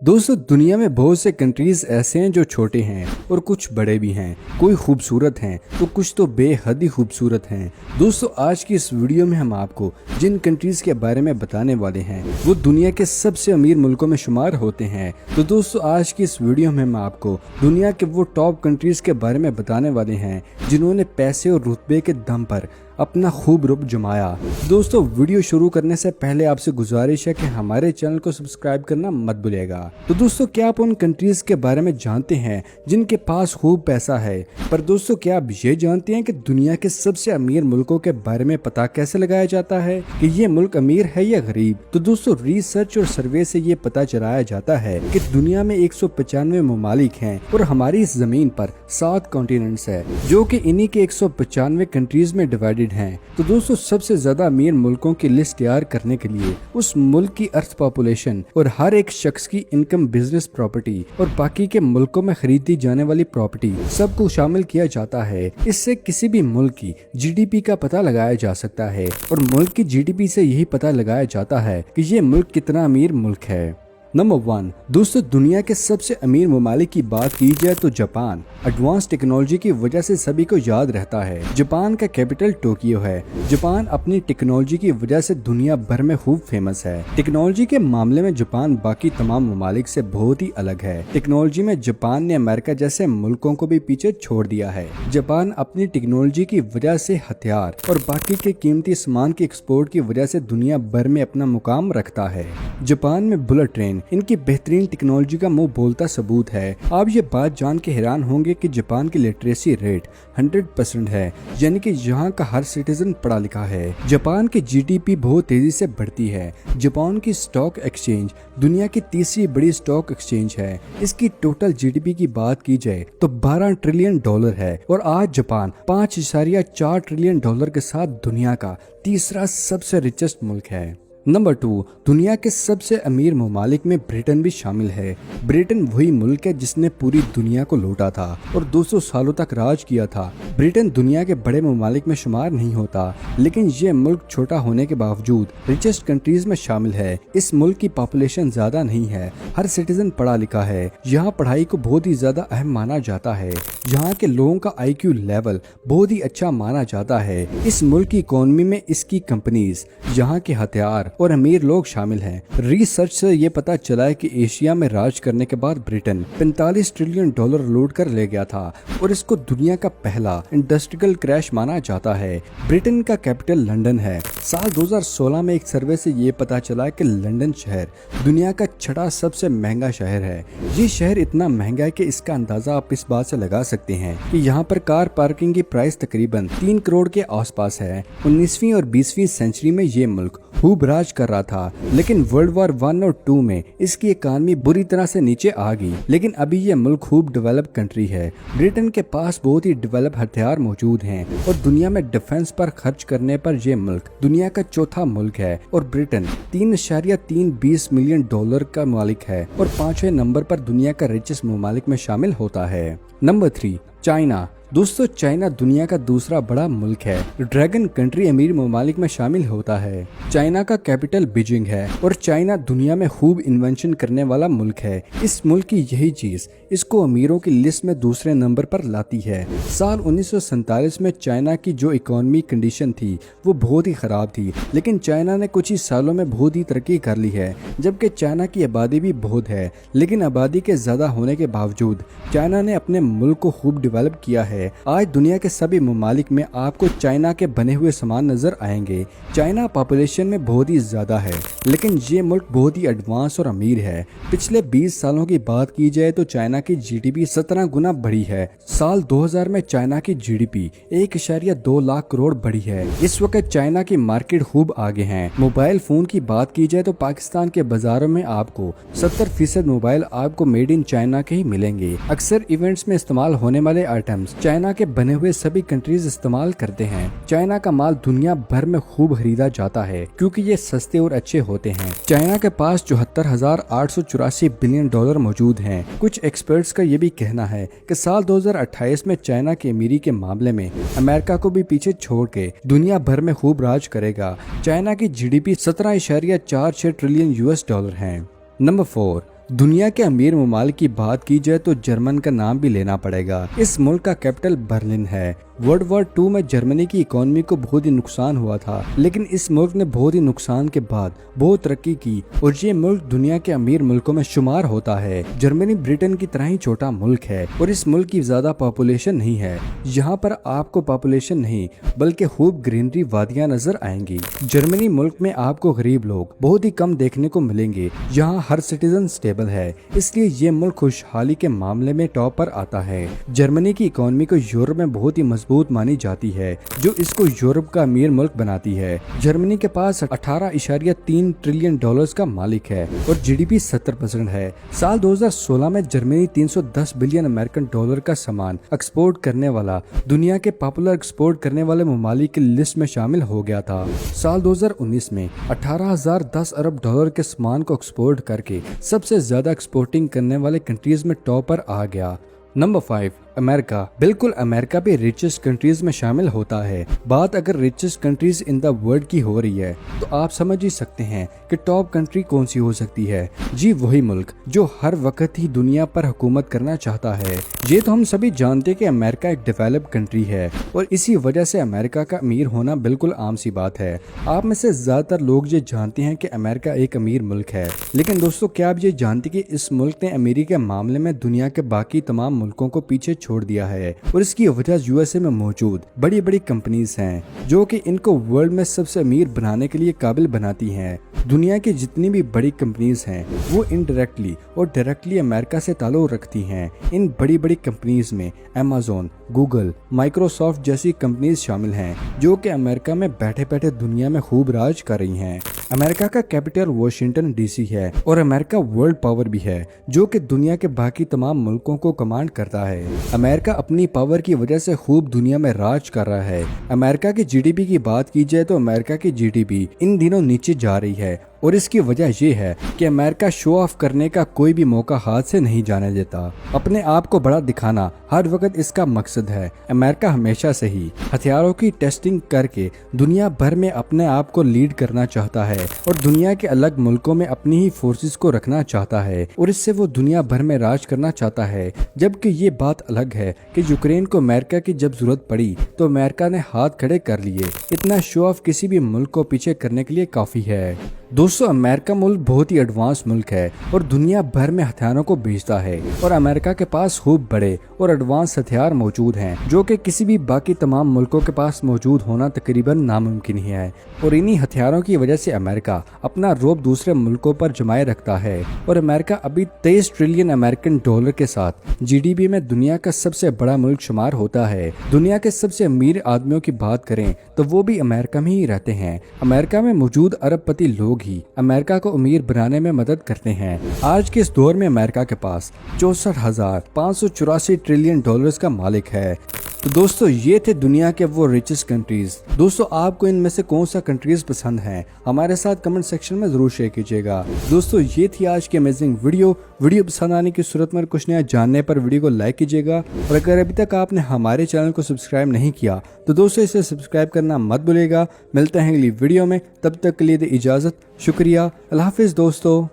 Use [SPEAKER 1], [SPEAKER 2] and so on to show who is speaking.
[SPEAKER 1] दोस्तों दुनिया में बहुत से कंट्रीज ऐसे हैं जो छोटे हैं और कुछ बड़े भी हैं। कोई खूबसूरत हैं तो कुछ तो बेहद ही खूबसूरत हैं। दोस्तों आज की इस वीडियो में हम आपको जिन कंट्रीज के बारे में बताने वाले हैं वो दुनिया के सबसे अमीर मुल्कों में शुमार होते हैं। तो दोस्तों आज की इस वीडियो में हम आपको दुनिया के वो टॉप कंट्रीज के बारे में बताने वाले हैं जिन्होंने पैसे और रुतबे के दम पर अपना खूब रुब जमाया। दोस्तों वीडियो शुरू करने से पहले आपसे गुजारिश है कि हमारे चैनल को सब्सक्राइब करना मत भूलिएगा। तो दोस्तों क्या आप उन कंट्रीज के बारे में जानते हैं जिनके पास खूब पैसा है? पर दोस्तों क्या आप ये जानते हैं कि दुनिया के सबसे अमीर मुल्कों के बारे में पता कैसे लगाया जाता है कि ये मुल्क अमीर है या गरीब? तो दोस्तों रिसर्च और सर्वे से ये पता चलाया जाता है कि दुनिया में 195 ममालिक हैं और हमारी इस जमीन पर 7 कॉन्टिनेंट्स है जो कि इन्हीं के 195 कंट्रीज में डिवाइडेड हैं। तो दोस्तों सबसे ज्यादा अमीर मुल्कों की लिस्ट तैयार करने के लिए उस मुल्क की अर्थ पॉपुलेशन और हर एक शख्स की इनकम, बिजनेस प्रॉपर्टी और बाकी के मुल्कों में खरीदी जाने वाली प्रॉपर्टी सबको शामिल किया जाता है। इससे किसी भी मुल्क की जीडीपी का पता लगाया जा सकता है और मुल्क की जीडीपी से यही पता लगाया जाता है कि ये मुल्क कितना अमीर मुल्क है। नंबर 1 दोस्तों दुनिया के सबसे अमीर ममालिक की बात की जाए तो जापान। एडवांस टेक्नोलॉजी की वजह से सभी को याद रहता है। जापान का कैपिटल टोक्यो है। जापान अपनी टेक्नोलॉजी की वजह से दुनिया भर में खूब फेमस है। टेक्नोलॉजी के मामले में जापान बाकी तमाम ममालिक से बहुत ही अलग है। टेक्नोलॉजी में जापान ने अमेरिका जैसे मुल्कों को भी पीछे छोड़ दिया है। जापान अपनी टेक्नोलॉजी की वजह से हथियार और बाकी के कीमती सामान की एक्सपोर्ट की वजह से दुनिया भर में अपना मुकाम रखता है। जापान में बुलेट ट्रेन इनकी बेहतरीन टेक्नोलॉजी का मुंह बोलता सबूत है। आप ये बात जान के हैरान होंगे कि जापान की लिटरेसी रेट 100% है, यानी कि यहाँ का हर सिटीजन पढ़ा लिखा है। जापान की जीडीपी बहुत तेजी से बढ़ती है। जापान की स्टॉक एक्सचेंज दुनिया की तीसरी बड़ी स्टॉक एक्सचेंज है। इसकी टोटल जीडीपी की बात की जाए तो $12 ट्रिलियन है और आज जापान $5.4 ट्रिलियन के साथ दुनिया का तीसरा सबसे रिचेस्ट मुल्क है। नंबर 2 दुनिया के सबसे अमीर ममालिक में ब्रिटेन भी शामिल है। ब्रिटेन वही मुल्क है जिसने पूरी दुनिया को लूटा था और 200 सालों तक राज किया था। ब्रिटेन दुनिया के बड़े ममालिक में शुमार नहीं होता, लेकिन ये मुल्क छोटा होने के बावजूद रिचेस्ट कंट्रीज में शामिल है। इस मुल्क की पॉपुलेशन ज्यादा नहीं है, हर सिटीजन पढ़ा लिखा है। यहाँ पढ़ाई को बहुत ही ज्यादा अहम माना जाता है। यहाँ के लोगों का IQ लेवल बहुत ही अच्छा माना जाता है। इस मुल्क की इकोनॉमी में इसकी कंपनीज, यहाँ के हथियार और अमीर लोग शामिल हैं। रिसर्च से ये पता चला है कि एशिया में राज करने के बाद ब्रिटेन $45 ट्रिलियन लूट कर ले गया था और इसको दुनिया का पहला इंडस्ट्रियल क्रैश माना जाता है। ब्रिटेन का कैपिटल लंदन है। साल 2016 में एक सर्वे से ये पता चला कि लंदन शहर दुनिया का 6वां सबसे महंगा शहर है। ये शहर इतना महंगा है कि इसका अंदाजा आप इस बात से लगा सकते हैं कि यहाँ पर कार पार्किंग की प्राइस तकरीबन 3 करोड़ के आसपास है। 19वीं और 20वीं सेंचुरी में ये मुल्क खूब राज कर रहा था, लेकिन वर्ल्ड वॉर 1 और 2 में इसकी इकानमी बुरी तरह से नीचे आ गई। लेकिन अभी ये मुल्क खूब डेवलप कंट्री है। ब्रिटेन के पास बहुत ही डेवलप हथियार मौजूद हैं और दुनिया में डिफेंस पर खर्च करने पर यह मुल्क दुनिया का चौथा मुल्क है और ब्रिटेन $3.320 मिलियन का मालिक है और 5वें नंबर पर दुनिया का रिचेस्ट ममालिक में शामिल होता है। Number 3 China. दोस्तों चाइना दुनिया का दूसरा बड़ा मुल्क है। ड्रैगन कंट्री अमीर ममालिक में शामिल होता है। चाइना का कैपिटल बीजिंग है और चाइना दुनिया में खूब इन्वेंशन करने वाला मुल्क है। इस मुल्क की यही चीज इसको अमीरों की लिस्ट में दूसरे नंबर पर लाती है। साल 1947 में चाइना की जो इकोनॉमी कंडीशन थी वो बहुत ही खराब थी, लेकिन चाइना ने कुछ ही सालों में बहुत ही तरक्की कर ली है। जबकि चाइना की आबादी भी बहुत है, लेकिन आबादी के ज्यादा होने के बावजूद चाइना ने अपने मुल्क को खूब डेवलप किया है। आज दुनिया के सभी ममालिक में आपको चाइना के बने हुए सामान नजर आएंगे। चाइना पॉपुलेशन में बहुत ही ज्यादा है, लेकिन ये मुल्क बहुत ही एडवांस और अमीर है। पिछले 20 सालों की बात की जाए तो चाइना की जीडीपी 17 गुना बढ़ी है। साल 2000 में चाइना की जीडीपी 1.2 लाख करोड़ बढ़ी है। इस वक्त चाइना की मार्केट खूब आगे है। मोबाइल फोन की बात की जाए तो पाकिस्तान के बाजारों में आपको 70% मोबाइल आपको मेड इन चाइना के ही मिलेंगे। अक्सर इवेंट्स में इस्तेमाल होने वाले आइटम्स चाइना के बने हुए सभी कंट्रीज इस्तेमाल करते हैं। चाइना का माल दुनिया भर में खूब खरीदा जाता है क्योंकि ये सस्ते और अच्छे होते हैं। चाइना के पास $74,884 बिलियन मौजूद हैं। कुछ एक्सपर्ट्स का ये भी कहना है कि साल 2028 में चाइना की अमीरी के मामले में अमेरिका को भी पीछे छोड़ के दुनिया भर में खूब राज करेगा। चाइना की जीडीपी $17.46 ट्रिलियन है। नंबर 4 दुनिया के अमीर ममालिक की बात की जाए तो जर्मन का नाम भी लेना पड़ेगा। इस मुल्क का कैपिटल बर्लिन है। वर्ल्ड वॉर 2 में जर्मनी की इकोनॉमी को बहुत ही नुकसान हुआ था, लेकिन इस मुल्क ने बहुत ही नुकसान के बाद बहुत तरक्की की और ये मुल्क दुनिया के अमीर मुल्कों में शुमार होता है। जर्मनी ब्रिटेन की तरह ही छोटा मुल्क है और इस मुल्क की ज्यादा पॉपुलेशन नहीं है। यहाँ पर आपको पॉपुलेशन नहीं बल्कि खूब ग्रीनरी वादियाँ नजर आएंगी। जर्मनी मुल्क में आपको गरीब लोग बहुत ही कम देखने को मिलेंगे। यहाँ हर सिटीजन स्टेबल है, इसलिए ये मुल्क खुशहाली के मामले में टॉप पर आता है। जर्मनी की इकोनॉमी को यूरोप में बहुत ही मजबूत मानी जाती है, जो इसको यूरोप का अमीर मुल्क बनाती है। जर्मनी के पास 18.3 ट्रिलियन डॉलर्स का मालिक है और जीडीपी 70% है। साल 2016 में जर्मनी 310 बिलियन अमेरिकन डॉलर का सामान एक्सपोर्ट करने वाला दुनिया के पॉपुलर एक्सपोर्ट करने वाले ममालिक की लिस्ट में शामिल हो गया था। साल 2019 में 18,010 अरब डॉलर के सामान को एक्सपोर्ट करके सबसे ज्यादा एक्सपोर्टिंग करने वाले कंट्रीज में टॉप पर आ गया। Number 5 America. बिल्कुल, अमेरिका भी रिचेस्ट कंट्रीज में शामिल होता है। बात अगर richest countries in the world की हो रही है तो आप समझ ही सकते हैं कि टॉप कंट्री कौन सी हो सकती है। जी वही मुल्क जो हर वक्त ही दुनिया पर हुकूमत करना चाहता है। ये तो हम सभी जानते हैं कि अमेरिका एक डेवलप्ड कंट्री है और इसी वजह से अमेरिका का अमीर होना बिल्कुल आम सी बात है। आप में से ज्यादातर लोग ये जानते हैं कि अमेरिका एक अमीर मुल्क है, लेकिन दोस्तों क्या आप ये जानते कि इस मुल्क ने अमीरी के मामले में दुनिया के बाकी तमाम मुल्कों को पीछे छोड़ दिया है और इसकी वजह यूएसए में मौजूद बड़ी बड़ी कंपनीज हैं जो कि इनको वर्ल्ड में सबसे अमीर बनाने के लिए काबिल बनाती हैं। दुनिया की जितनी भी बड़ी कंपनीज हैं वो इनडायरेक्टली और डायरेक्टली अमेरिका से ताल्लुक रखती हैं। इन बड़ी बड़ी कंपनीज में अमेज़न, गूगल, माइक्रोसॉफ्ट जैसी कंपनीज शामिल हैं जो कि अमेरिका में बैठे बैठे दुनिया में खूब राज कर रही हैं। अमेरिका का कैपिटल वाशिंगटन डीसी है और अमेरिका वर्ल्ड पावर भी है जो कि दुनिया के बाकी तमाम मुल्कों को कमांड करता है। अमेरिका अपनी पावर की वजह से खूब दुनिया में राज कर रहा है। अमेरिका की जीडीपी की बात की जाए तो अमेरिका की जीडीपी इन दिनों नीचे जा रही है और इसकी वजह ये है कि अमेरिका शो ऑफ करने का कोई भी मौका हाथ से नहीं जाने देता। अपने आप को बड़ा दिखाना हर वक्त इसका मकसद है। अमेरिका हमेशा से ही हथियारों की टेस्टिंग करके दुनिया भर में अपने आप को लीड करना चाहता है और दुनिया के अलग मुल्कों में अपनी ही फोर्सेस को रखना चाहता है और इससे वो दुनिया भर में राज करना चाहता है। जबकि ये बात अलग है कि यूक्रेन को अमेरिका की जब जरूरत पड़ी तो अमेरिका ने हाथ खड़े कर लिए। इतना शो ऑफ किसी भी मुल्क को पीछे करने के लिए काफी है। दोस्तों, अमेरिका मुल्क बहुत ही एडवांस मुल्क है और दुनिया भर में हथियारों को बेचता है और अमेरिका के पास खूब बड़े और एडवांस हथियार मौजूद हैं जो कि किसी भी बाकी तमाम मुल्कों के पास मौजूद होना तकरीबन नामुमकिन ही है। और इन्हीं हथियारों की वजह से अमेरिका अपना रोब दूसरे मुल्कों पर जमाए रखता है और अमेरिका अभी 23 ट्रिलियन अमेरिकन डॉलर के साथ जीडीपी में दुनिया का सबसे बड़ा मुल्क शुमार होता है। दुनिया के सबसे अमीर आदमियों की बात करें तो वो भी अमेरिका में ही रहते हैं। अमेरिका में मौजूद अरबपति लोग ही अमेरिका को अमीर बनाने में मदद करते हैं। आज के इस दौर में अमेरिका के पास 64,584 ट्रिलियन डॉलर्स का मालिक है। तो दोस्तों, ये थे दुनिया के वो रिचेस्ट कंट्रीज। दोस्तों, आपको इनमें से कौन सा कंट्रीज पसंद है हमारे साथ कमेंट सेक्शन में जरूर शेयर कीजिएगा। दोस्तों, ये थी आज की अमेजिंग वीडियो पसंद आने की सूरत में कुछ नया जानने पर वीडियो को लाइक कीजिएगा और अगर अभी तक आपने हमारे चैनल को सब्सक्राइब नहीं किया तो दोस्तों इसे सब्सक्राइब करना मत भूलिएगा। मिलते हैं अगली वीडियो में, तब तक के लिए दे इजाजत। शुक्रिया, अल्लाह हाफिज दोस्तों।